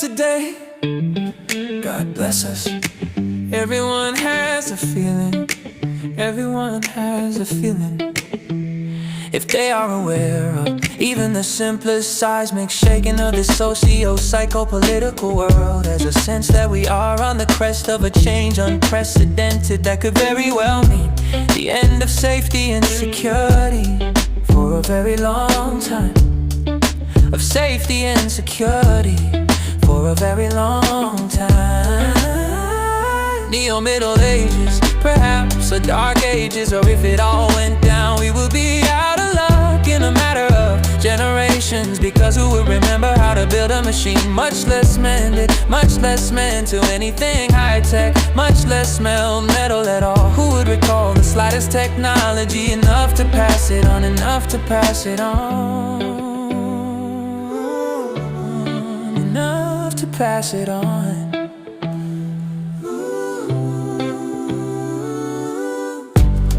today. God bless us. Everyone has a feeling. Everyone has a feeling. If they are aware of even the simplest seismic shaking of this socio-psycho-political world, has a sense that we are on the crest of a change unprecedented that could very well mean the end of safety and security for a very long time. Of safety and security for a very long time. Neo-Middle Ages, perhaps a Dark Ages, or if it all went down, we would be out of luck in a matter of generations. Because who would remember how to build a machine, much less mend it, much less mend to anything high-tech, much less smelt metal at all? Who would recall the slightest technology enough to pass it on, enough to pass it on, enough to pass it on?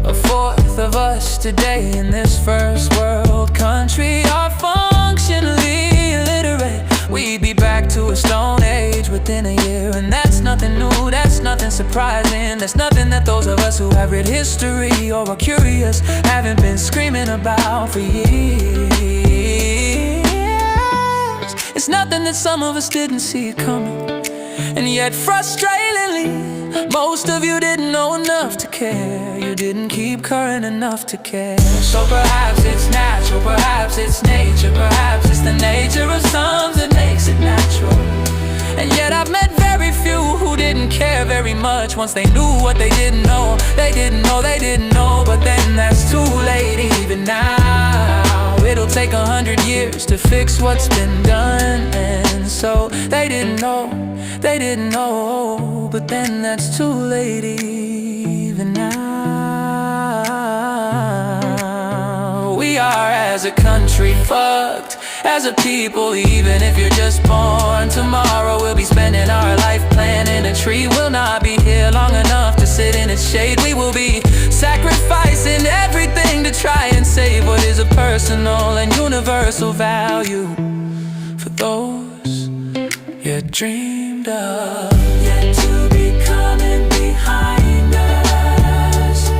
A fourth of us today in this first world country are functionally illiterate. We'd be back to a stone age within a year, and that's nothing new, that's nothing surprising. That's nothing that those of us who have read history or are curious haven't been screaming about for years. It's nothing that some of us didn't see it coming, and yet frustratingly most of you didn't know enough to care. You didn't keep current enough to care. So perhaps it's natural, perhaps it's nature, perhaps it's the nature of some that makes it natural. And yet I've met very few who didn't care very much once they knew what they didn't know. They didn't know, they didn't know, but then that's too late even now. It'll take 100 years to fix what's been done. And so they didn't know, they didn't know, but then that's too late even now. We are as a country fucked, as a people. Even if you're just born tomorrow, we'll be spending our life planting a tree. We'll not be here long enough to sit in its shade. We will be sacrificing everything to try and save what is a personal and universal value for those yet dreamed of, yet to be coming behind us,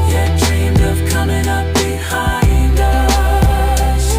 yet dreamed of coming up behind us.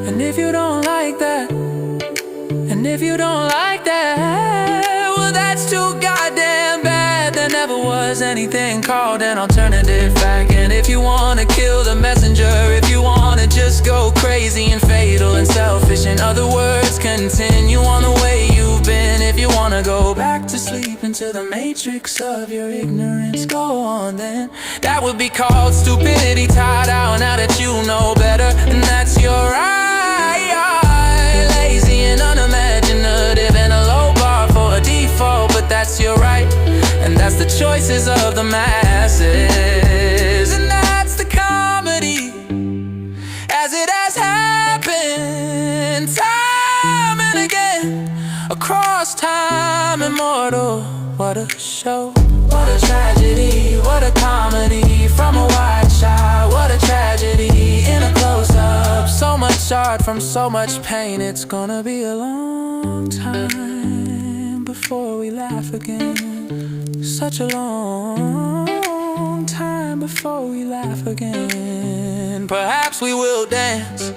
And if you don't like that, and if you don't like that, well, that's too goddamn bad. There never was anything called an alternative fact. And if you wanna kill the messenger, if you wanna just go crazy and fatal and selfish, in other words, continue on the way you've been. If you wanna go back to sleep into the matrix of your ignorance, go on then. That would be called stupidity tied out now that you know better, and that's your right. Lazy and unimaginative and a low bar for a default, but that's your right, and that's the choices of the masses. And that's the comedy as it has happened time and again across time immortal. What a show, what a tragedy, what a comedy from a wide shot. What a tragedy in a close-up. So much art from so much pain. It's gonna be a long time before we laugh again. Such a long time before we laugh again. Perhaps we will dance,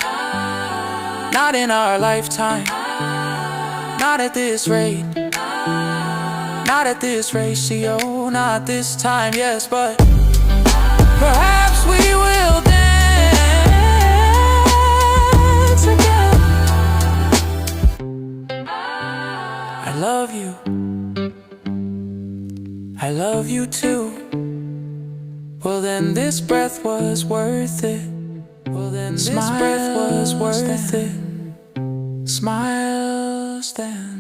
not in our lifetime, not at this rate, not at this ratio, not this time, yes, but perhaps we will dance again. I love you, I love you too. Well then this breath was worth it. Well then this breath was worth it. Smiles then.